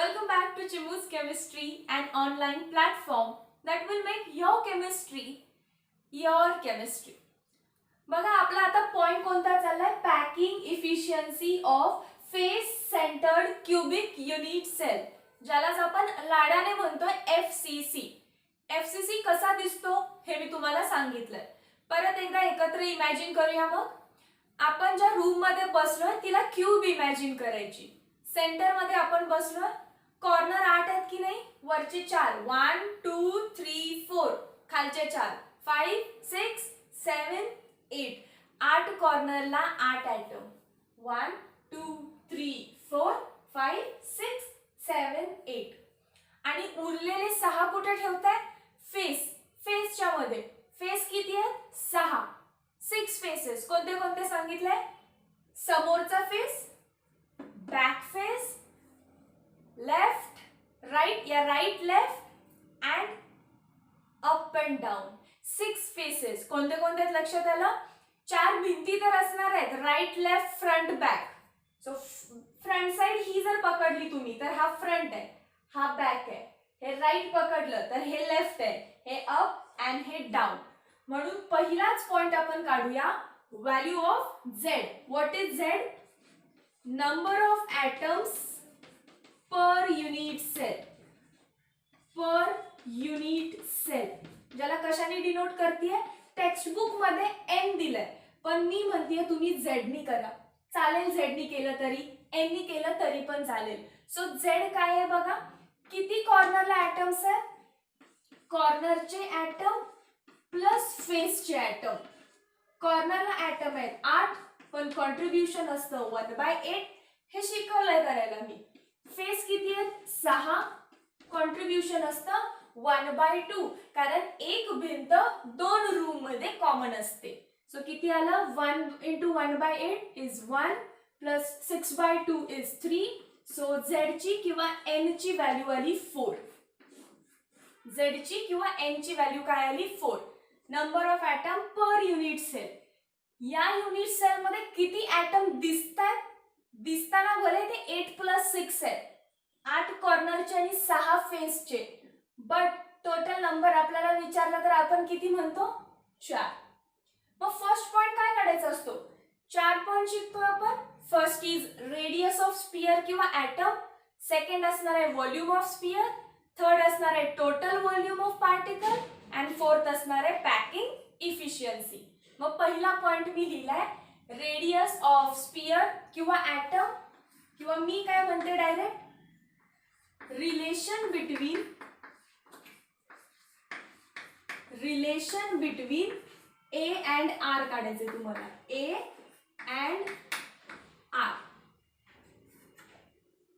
Welcome back to Chimu's Chemistry, an online platform that will make your chemistry your chemistry. बघा आपला आता point कोणता चाललाय, packing efficiency of face centred cubic unit cell, ज्यालाच आपण लाडाने म्हणतोय FCC. FCC कसा दिसतो हे मी तुम्हाला सांगितलंय. परत एकदा एकत्र इमॅजिन करूया. मग आपण ज्या रूम मध्ये बसलोय तिला क्यूब इमॅजिन करायची. सेंटर मध्ये आपण बसलोय, कॉर्नर 8 आहेत की नाही, वरचे 4 1 2 3 4, खालचे 4 5 6 7 8, 8 कॉर्नरला 8 ॲटम, 1 2 3 4 5 6 7 8. आणि उरलेले 6 कुठे ठेवताय, फेसच्या मध्ये. फेस किती आहेत, 6 फेसेस. कोणते कोणते सांगितले, समोरचा face, back face, left right या right left and up and down. 6 faces. कोणते कोणते आहेत लक्षात आलं. 4 भिंती तर असणार आहेत, right left front back. So front side ही जर पकडली तुम्ही तर हा फ्रंट आहे, हा बॅक आहे. हे राइट पकडलं तर हे लेफ्ट आहे, हे अप अँड हे डाऊन. म्हणून पहिलाच पॉइंट आपण काढूया, value of Z. What is Z, number of atoms per unit cell. Per unit cell ज्याला कशाने डिनोट करतेय, टेक्स्टबुक मध्ये एन दिलंय, पण मी म्हणतेय तुम्ही झेडनी करा. चालेल, झेडनी केलं तरी, एननी केलं तरी पण चालेल. सो झेड काय आहे बघा, किती कॉर्नरला ॲटम्स आहेत, कॉर्नरचे ॲटम प्लस फेसचे ॲटम. कॉर्नरला ॲटम आहेत 8, पण कॉन्ट्रीब्युशन असतं 1/8. हे शिकवलंय करायला मी. फेस किती आहेत, 6, कॉन्ट्रीब्युशन असतं 1/2, कारण एक भिंत 2 रूम मध्ये कॉमन असते. सो किती आलं, 1 × 1/8 इज 1 प्लस 6/2 इज 3. सो झेडची किंवा एनची व्हॅल्यू आली 4. झेडची किंवा एनची व्हॅल्यू काय आली, 4. Number of atom per unit cell. या युनिट सेल मध्ये किती ॲटम दिसतात, दिसताना भले ते 8 + 6 आहेत, 8 कॉर्नरचे आणि 6 फेसचे, बट टोटल नंबर आपल्याला विचारला तर आपण किती म्हणतो, 4. मग फर्स्ट पॉइंट काय काढायचा असतो, 4 पॉइंट शिकतो आपण. First is radius of sphere किंवा ॲटम, सेकंड असणार आहे व्हॉल्यूम ऑफ स्पियर, थर्ड असणार आहे total volume of particle and fourth असणार आहे पॅकिंग इफिशियन्सी. मग पहिला पॉइंट मी लिहिलाय, रेडियस ऑफ स्पियर किंवा ॲटम, किंवा मी काय म्हणते direct, relation between A and R काढायचे तुम्हाला. ए अँड आर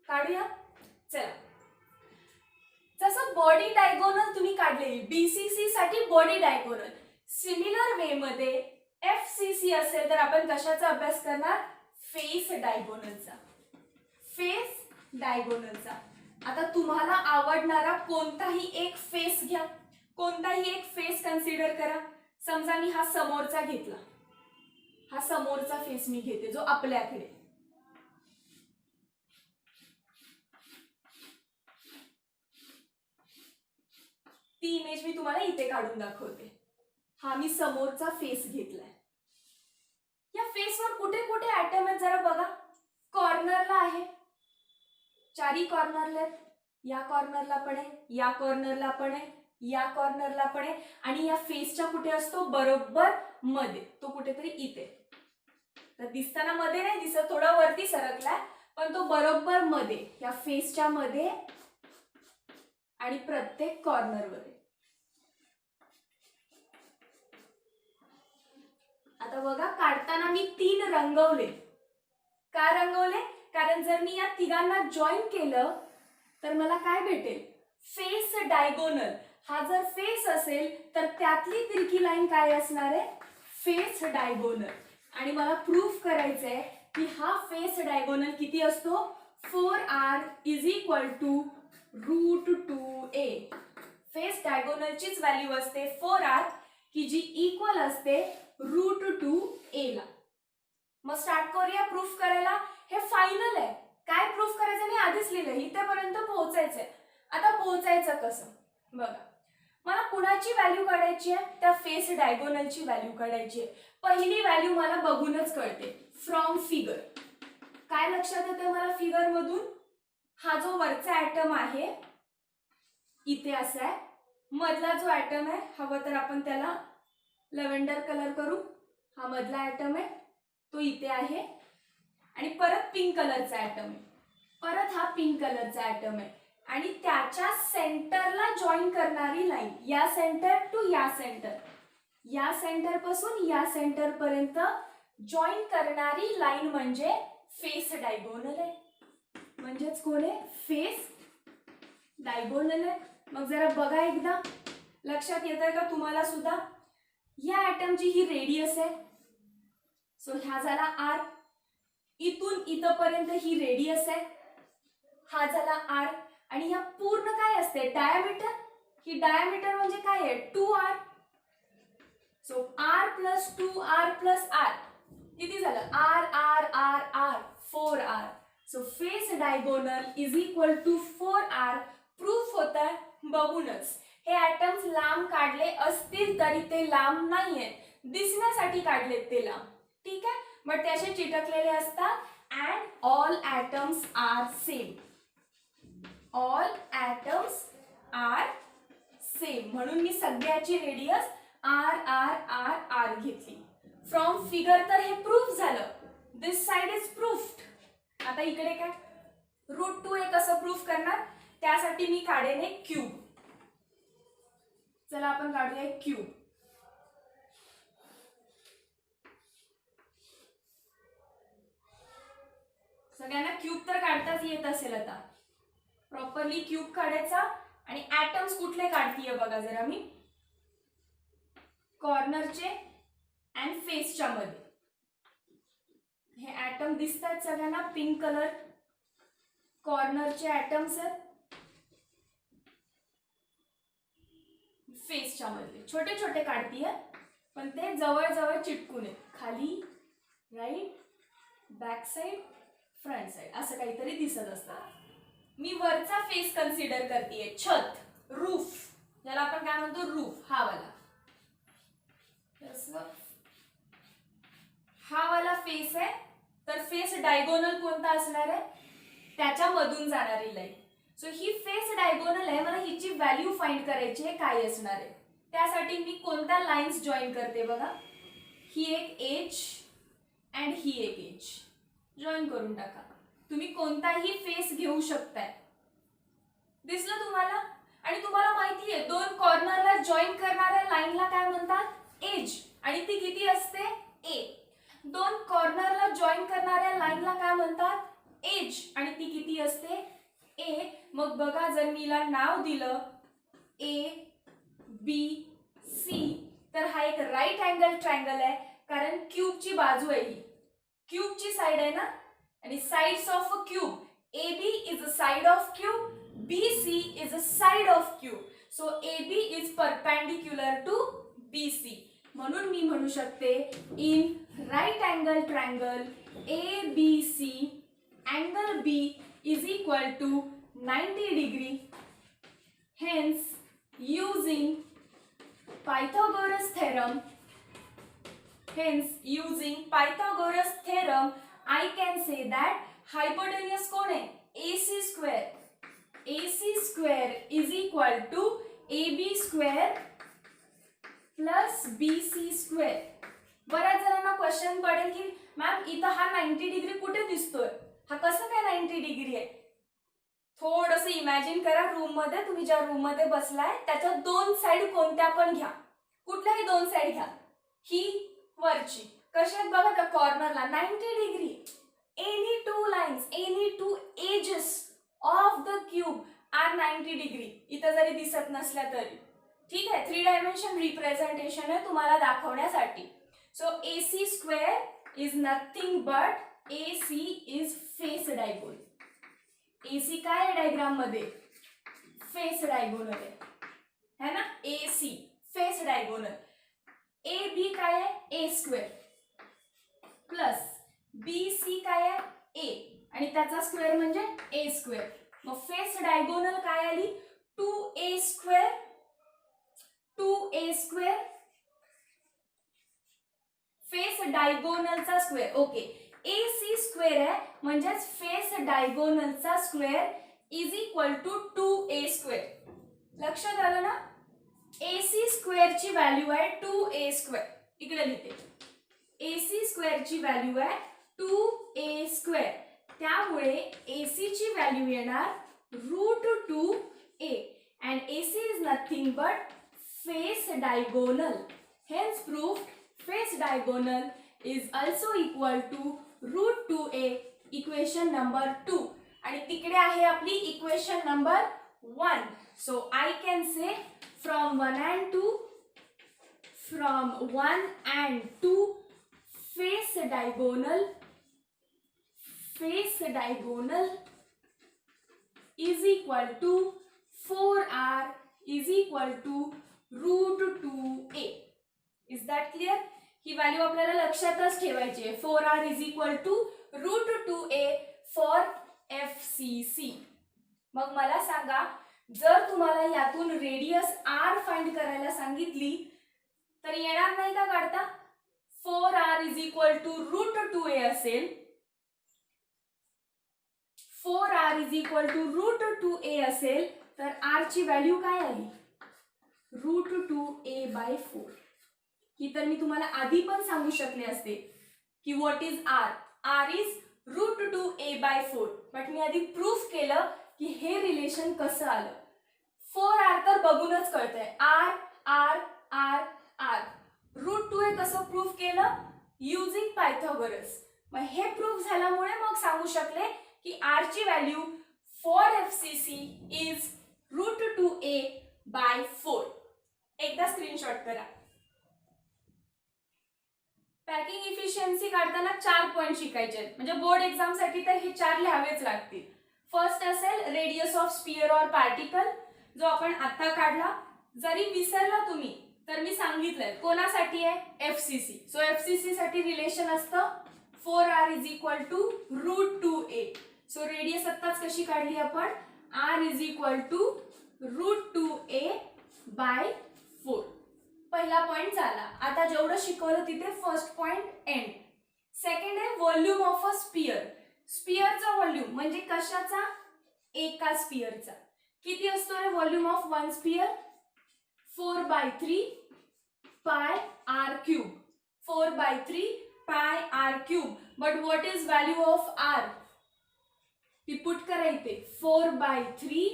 काढूया. चला, जसं बॉडी डायगोनल तुम्ही काढलेली BCC साठी बॉडी डायगोनल, सिमिलर वे मध्ये FCC असेल तर आपण कशाचा अभ्यास करणार, फेस डायगोनलचा. फेस डायगोनलचा. आता तुम्हाला आवडणारा कोणताही एक फेस घ्या, कोणताही एक फेस कन्सिडर करा. समजा मी हा समोरचा घेतला, हा समोरचा फेस मी घेते जो आपल्याकडे. ती इमेज मी तुम्हाला इथे काढून दाखवते. हा मी समोरचा फेस घेतलाय. या फेसवर कुठे कुठे ॲटम आहेत जरा बघा. कॉर्नरला आहे, 4 कॉर्नरला आहेत, या कॉर्नरला पण आहे, या कॉर्नरला पण आहे, या कॉर्नरला पण आहे, आणि या फेसच्या कुठे असतो, बरोबर मध्ये, तो कुठेतरी इथे. तर दिसताना मध्ये नाही दिसत, थोडा वरती सरकलाय, पण तो बरोबर मध्ये, या फेसच्या मध्ये आणि प्रत्येक कॉर्नरवर. आता बघा, काढताना मी 3 रंगवले. का रंगवले, कारण जर मी या तिघांना जॉईन केलं तर मला काय भेटेल, फेस डायगोनल. हा जर फेस असेल तर त्यातली तिरकी लाईन काय असणार आहे, फेस डायगोनल. आणि मला प्रूफ करायचंय की हा फेस डायगोनल किती असतो, 4R = √2a. फेस डायगोनलचीच व्हॅल्यू असते 4R, की जी इक्वल असते √2a ला. मग स्टार्ट करूया प्रूफ करायला. हे फायनल आहे, काय प्रूफ करायचं मी आधीच लिहिलं, इथेपर्यंत पोहोचायचंय. आता पोहोचायचं कसं बघा. मला कुणाची व्हॅल्यू काढायची आहे, त्या फेस डायगोनलची व्हॅल्यू काढायची आहे. पहिली व्हॅल्यू मला बघूनच कळते फ्रॉम फिगर. काय लक्षात येते मला फिगर मधून, हा जो वरचा ॲटम आहे इथे असा आहे, मधला जो ॲटम आहे हवं तर आपण त्याला लव्हेंडर कलर करू, हा मधला ॲटम आहे तो इथे आहे, आणि परत पिंक कलरचा ॲटम आहे, परत हा पिंक कलरचा ॲटम आहे, आणि त्याच्या सेंटरला जॉईन करणारी लाईन, या सेंटर टू या सेंटर, या सेंटर पासून या सेंटर पर्यंत जॉईन करणारी लाईन म्हणजे फेस डायगोनल आहे. म्हणजेच कोण आहे, फेस डायगोनल आहे. मग जरा बघा एकदा, लक्षात येत आहे का तुम्हाला सुद्धा. या ॲटमची ही रेडियस आहे, सो ह्या झाला आर, इथून इथपर्यंत ही रेडियस आहे, हा झाला आर, आणि ह्या पूर्ण काय असते, डायमीटर. ही डायमीटर म्हणजे काय आहे, 2r. So r plus 2r plus r किती झालं, r r r r 4r. So face diagonal is equal to 4r. Proof होत आहे बघूनच. हे ॲटम्स लांब काढले असतील तरी ते लांब नाहीये, दिसण्यासाठी काढलेत ते लांब, ठीक आहे. बट ते असे चिटकलेले असतात. And all atoms are same, all atoms are same, म्हणून मी सगळ्याची radius R R R R घेतली. फ्रॉम फिगर तर हे प्रूफ झालं, दिस साइड इज प्रूफ्ड. आता इकडे काय, √2a कसं प्रूफ करणार, त्यासाठी मी काढेन एक क्यूब. चला आपण काढूया एक क्यूब. सगळ्यांना क्यूब तर काढताच येत असेल. आता प्रॉपरली क्यूब काढायचा, आणि ॲटम्स कुठले काढतीये बघा जरा मी, कॉर्नरचे अँड फेसच्या मध्ये. हे ॲटम दिसतात सगळ्यांना, पिंक कलर कॉर्नरचे ॲटम्स आहेत, फेसच्या मध्ये छोटे छोटे काढतीये, पण ते जवळ जवळ चिटकून आहेत, खाली right back side front side असं काहीतरी दिसत असतात. मी वरचा फेस कन्सिडर करतेय, छत, रूफ, ज्याला आपण काय म्हणतो रूफ, हा वाला. हा वाला फेस आहे, तर फेस डायगोनल कोणता असणार आहे, त्याच्या मधून जाणारी लाईन. सो ही फेस डायगोनल आहे, मला हिची व्हॅल्यू फाइंड करायची आहे, काय असणार आहे. त्यासाठी मी कोणत्या लाईन्स जॉईन करते बघा, ही एक एज अँड ही एक एज जॉईन करून टाका. तुम्ही कोणताही फेस घेऊ शकताय, दिसलं तुम्हाला. आणि तुम्हाला माहिती आहे दोन कॉर्नरला जॉईन करणाऱ्या लाईनला काय म्हणतात, एज, आणि ती किती असते, ए. दोन कॉर्नरला जॉईन करणाऱ्या लाईनला काय म्हणतात, एज, आणि ती किती असते, ए. मग बघा जर मी हिला नाव दिलं ए बी सी, तर हा एक राईट अँगल ट्रायंगल आहे, कारण क्यूबची बाजू आहे ही, क्यूबची साइड आहे ना, आणि sides of a cube, A B is a side of cube, BC is a side of cube. So AB is perpendicular to BC. म्हणून मी म्हणू शकते in right angle triangle ABC angle B is equal to 90 degree. Hence using Pythagoras theorem I can say that hypotenuse कौन है, AC square. AC square is equal to AB square plus BC square. बऱ्याच जणांना question पडेल की ma'am इथं हा 90 degree कुठे दिसतोय, हा कसं काय 90 डिग्री आहे. थोडंसं इमॅजिन करा, रूम मध्ये तुम्ही ज्या रूम मध्ये बसलाय त्याच्या दोन साइड कोणत्या पण घ्या, कुठल्याही दोन साइड घ्या, ही वरची कशी आहेत बघा, त्या कॉर्नरला 90 degree. Any two lines, any two edges of the cube are 90 degree. इथं जरी दिसत नसल्या तरी ठीक आहे, 3 डायमेन्शन रिप्रेझेंटेशन आहे तुम्हाला दाखवण्यासाठी. So AC square is nothing but AC is face diagonal. AC काय आहे डायग्राम मध्ये, फेस डायगोनल है ना, AC फेस डायगोनल. AB काय आहे, A स्क्वेअर प्लस BC काय आहे, A, आणि त्याचा स्क्वेअर म्हणजे ए स्क्वेअर. मग फेस डायगोनल काय आली 2a square 2a square face डायगोनलचा स्क्वेअर. ओके AC स्क्वेअर आहे म्हणजेच फेस डायगोनलचा square is equal to 2a square. लक्षात आलं ना. AC स्क्वेअरची व्हॅल्यू आहे 2a स्क्वेअर. इकडे लिहिते AC स्क्वेअरची व्हॅल्यू आहे 2a स्क्वेअर. त्यामुळे AC ची व्हॅल्यू येणार √2a and AC is nothing but face diagonal. Hence proved face diagonal is also equal to √2a. Equation number 2. आणि तिकडे आहे आपली equation number 1. So I can say from 1 and 2 face diagonal is equal to 4r is equal to √2a. Is that clear? He value आपल्याला लक्षातच ठेवायची आहे. 4r is equal to √2a for FCC. मग मला सांगा जर तुम्हाला यातून रेडियस r फाइंड करायला सांगितली तर येणार नाही का काढता. 4r is equal to √2a असेल. 4r is equal to √2a असेल तर r ची व्हॅल्यू काय आली √2a/4. ही तर मी तुम्हाला आधी पण सांगू शकले असते की what is r. r is √2a/4. But मी आधी प्रूफ केलं की हे रिलेशन कसं आलं. 4r तर बघूनच कळतंय. r r r r √2a कसं प्रूफ केलं युजिंग पायथागोरस. मग हे प्रूफ झाल्यामुळे मग सांगू शकले की r ची value for FCC is √2a/4. एकदा स्क्रीनशॉट करा. पॅकिंग इफिशियन्सी काढताना 4 पॉइंट शिकायचे आहेत. म्हणजे बोर्ड एक्झाम साठी तर हे 4 लिहावेच लागतील. फर्स्ट असेल radius of sphere or particle जो आपण आता काढला. जरी विसरला तुम्ही तर मी सांगितलंय कोणासाठी आहे FCC. सो FCC साठी रिलेशन असतं 4r is equal to √2a. So radius आत्ताच कशी काढली आपण r is equal to √2a/4. पहिला पॉइंट झाला. आता जेवढं शिकवलं तिथे फर्स्ट पॉइंट एंड. सेकंड आहे व्हॉल्यूम ऑफ अ स्पियर. स्पियरचा व्हॉल्यूम म्हणजे कशाचा एका स्पियरचा. किती असतो रे volume of one sphere 4/3 πr³. 4/3 πr³. But what is value of r. ती पुट करा इथे 4/3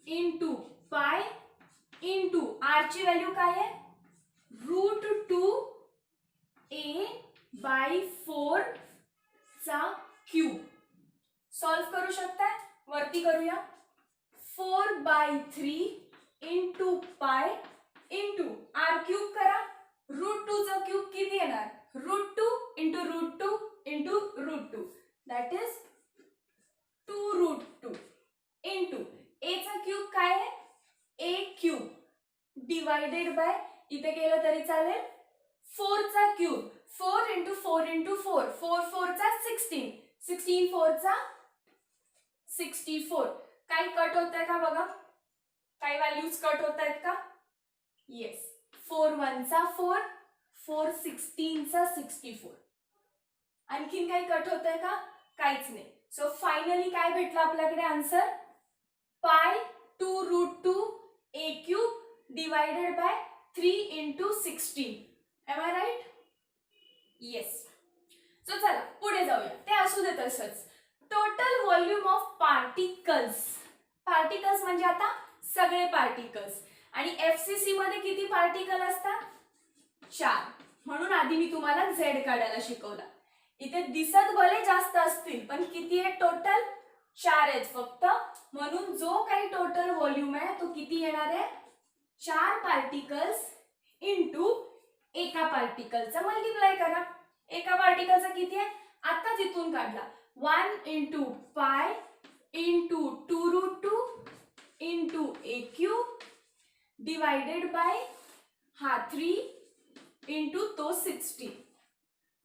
इंटू पाय इंटू r ची व्हॅल्यू काय आहे √2a/4 चा क्यूब. सॉल्व करू शकताय. वरती करूया 4/3 इंटू पाय इंटू r³ करा. √2 चा क्यूब किती येणार √2 इंटू √2 इंटू √2 दॅट इज 2√2 इंटू a चा क्यूब काय आहे a³ डिवाइडेड बाय इथे केलं तरी चालेल 4 चा क्यूब 4 इंटू 4 इंटू 4 4 4 चा 16 16 4 चा 64. काही कट होत आहे का बघा. काही व्हॅल्यूज कट होत आहेत का. येस 4 1 चा 4 4 16 चा 64. आणखीन काही कट होत आहे का काहीच नाही. सो फायनली काय भेटलं आपल्याकडे answer π2√2a³ divided by 3 into 16. Am I right. Yes. So चला पुढे जाऊया. ते असू दे तसंच. Total volume of particles. Particles म्हणजे आता सगळे पार्टिकल्स. आणि FCC मध्ये किती पार्टिकल असतात 4. म्हणून आधी मी तुम्हाला Z काढायला शिकवला. इथे दिसत भले जास्त असतील पण किती आहे टोटल 4 आहेत फक्त. म्हणून जो काही टोटल व्हॉल्यूम आहे तो किती येणार आहे 4 पार्टिकल्स इंटू एका पार्टिकलचा मल्टिप्लाय करा. एका पार्टिकलचा किती आहे आता जिथून काढला 1 into pi into 2√2 into a³ divided by हा 3 इंटू तो 16.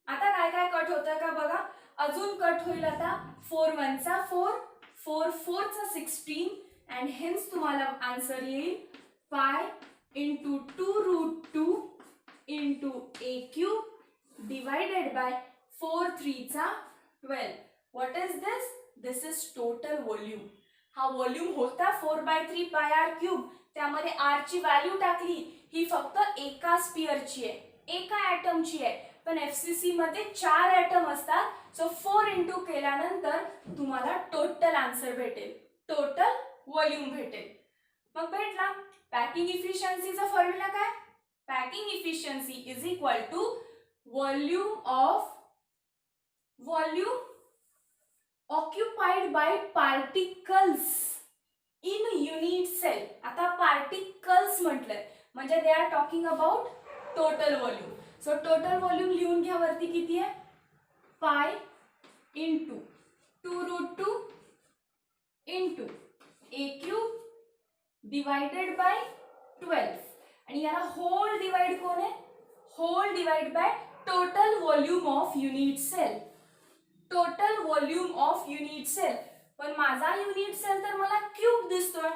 आता काय काय कट होतं का बघा, अजून कट होईल आता 4 1 4, 4 4 16 अँड हेन्स तुम्हाला आन्सर येईल पाय इंटू 2√2 इंटू a cube divided bye 4 3 12. What is this? This is total volume. हा व्हॉल्यूम होता 4/3 पाय आर क्यूब, त्यामध्ये आर ची व्हॅल्यू टाकली, ही फक्त एका स्पिअरची आहे, एका ॲटमची आहे. पण एफसीसी मध्ये 4 ॲटम असतात, सो 4 इंटू केल्यानंतर तुम्हाला टोटल आन्सर भेटेल, टोटल व्हॉल्यूम भेटेल. मग भेटला. पॅकिंग इफिशियन्सीचा फॉर्म्युला काय? Packing efficiency is equal to volume occupied by particles in unit cell. आता पार्टिकल्स म्हटलंय म्हणजे they are talking about total volume. So total volume लिहून घ्या वरती किती आहे, पाय इंटू 2√2 इंटू a क्यूब डिवाइडेड बाय 12. आणि याला होल डिवाइड कोण आहे? Whole divide by total volume of unit cell. Total volume of unit cell, पण माझा युनिट सेल तर मला क्यूब दिसतोय.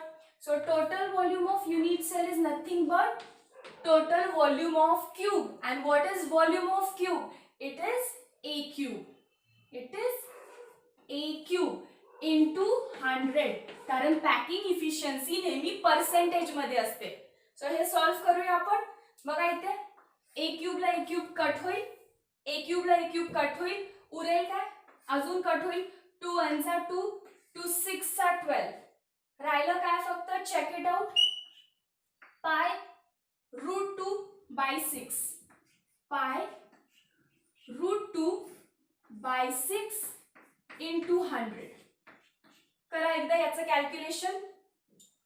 So total volume of unit cell is nothing but total volume of cube. And what is volume of cube? It is a cube. It is a cube into 100. कारण packing efficiency नेहमी percentage मध्ये असते. So हे solve करूया आपण. बघा इथे a क्यूबला a cube cut होईल, a क्यूबला a क्यूब कट होईल, उरेल काय? अजून कट होईल. 2 1 2, 2 6 12. राहिलं काय फक्त? Check it out. Pi √2 by 6, pi √2 by 6 into 100. करा एकदा याचं कॅल्क्युलेशन.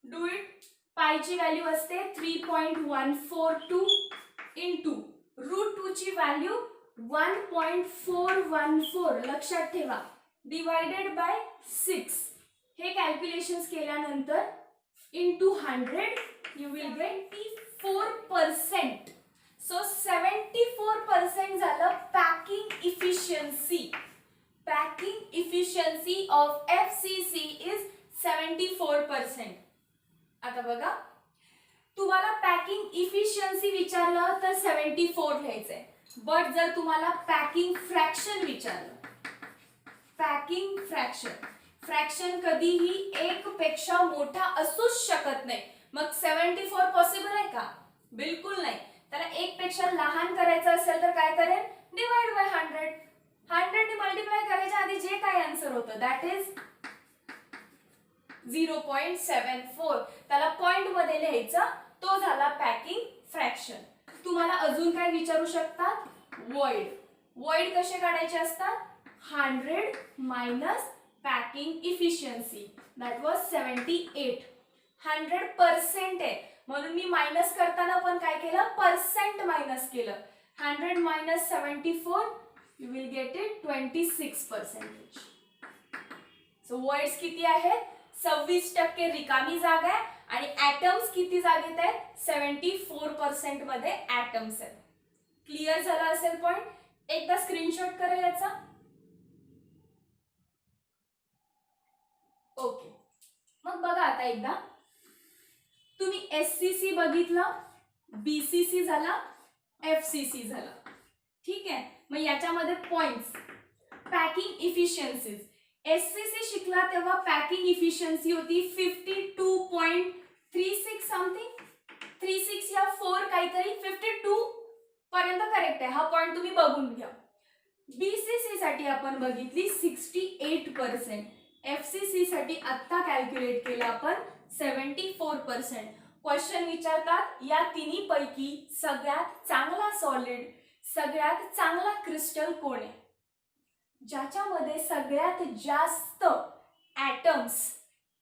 Do it. पायची व्हॅल्यू असते 3.142 इंटू √2 ची व्हॅल्यू 1.414. लक्षात ठेवा, डिवाइडेड बाय 6. हे कॅल्क्युलेशन्स केल्यानंतर into 100 you will get 4%. So 74% झालं packing efficiency. Packing efficiency of FCC is 74%. आता बघा, तुम्हाला पॅकिंग इफिशियन्सी विचारलं तर 74 लिहायचंय. बट जर तुम्हाला पॅकिंग फ्रॅक्शन विचारलं, पॅकिंग फ्रॅक्शन कधीही 1 पेक्षा मोठा असूच शकत नाही. मग 74 पॉसिबल आहे का? बिलकुल नाही. त्याला 1 पेक्षा लहान करायचं असेल तर काय करेल? Divide by 100. 100 ने मल्टिप्लाय करायच्या आधी जे काय आन्सर होतं दॅट इज 0.74. त्याला पॉइंट मध्ये लिहायचं, तो झाला पॅकिंग फ्रॅक्शन. तुम्हाला अजून काय विचारू शकतात? वॉइड कसे काढायचे असतात? 100 minus packing efficiency that was 78. 100% आहे म्हणून मी मायनस करताना पण काय केलं? पर्सेंट मायनस केलं. 100 minus 74 you will get it 26%. So words किती आहेत? 26% रिकामी जागा आहे आणि ॲटम्स किती जागेत आहेत? 74% मध्ये ॲटम्स आहेत. क्लिअर झाला असेल पॉइंट? एकदा स्क्रीनशॉट करा याचा. ओके, मग बघा आता एकदा. तुम्ही एससीसी बघितलं, बीसीसी झाला, एफसीसी झाला. ठीक आहे. मग याच्यामध्ये पॉइंट्स, पॅकिंग इफिशियन्सीज. एससीसी शिकला तेव्हा पॅकिंग इफिशियन्सी होती 52.36 समथिंग, 36 या 4 काहीतरी, 52 पर्यंत करेक्ट आहे. हा पॉइंट तुम्ही बघून घ्या. बीसीसी साठी आपण बघितली 68%. एफसीसी साठी आता कॅल्क्युलेट केलं आपण 74%. क्वेश्चन विचारतात या तिन्ही पैकी सगळ्यात चांगला सॉलिड, सगळ्यात चांगला क्रिस्टल कोण आहे? ज्याच्यामध्ये सगळ्यात जास्त ॲटम्स,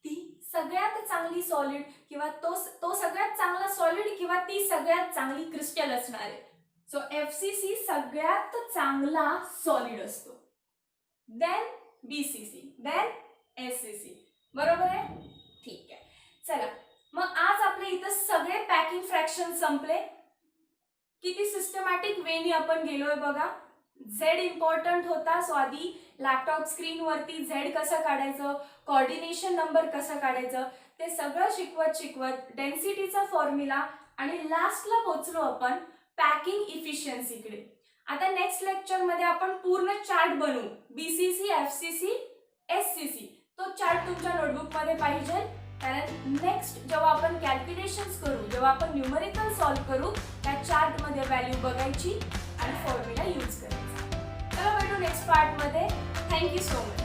ती सगळ्यात चांगली सॉलिड किंवा तो सगळ्यात चांगला सॉलिड किंवा ती सगळ्यात चांगली क्रिस्टल असणार आहे. सो एफसीसी सगळ्यात चांगला सॉलिड असतो. Then BCC, then SCC. बरोबर आहे? ठीक आहे. चला, मग आज आपले इथं सगळे पॅकिंग फ्रॅक्शन संपले. किती सिस्टमॅटिक वेनी आपण गेलोय बघा. झेड इम्पॉर्टंट होता. सो आधी लॅपटॉप स्क्रीनवरती झेड कसं काढायचं, कोऑर्डिनेशन नंबर कसं काढायचं, ते सगळं शिकवत डेन्सिटीचा फॉर्म्युला आणि लास्टला पोहोचलो आपण पॅकिंग इफिशियन्सीकडे. आता नेक्स्ट लेक्चरमध्ये आपण पूर्ण चार्ट बनवू, BCC, FCC, SCC. तो चार्ट तुमच्या नोटबुकमध्ये पाहिजे, कारण नेक्स्ट जेव्हा आपण कॅल्क्युलेशन्स करू, जेव्हा आपण न्यूमरिकल सॉल्व्ह करू, त्या चार्टमध्ये व्हॅल्यू बघायची आणि फॉर्म्युला यूज करायचा. चला भेटू नेक्स्ट पार्टमध्ये. Thank you so much.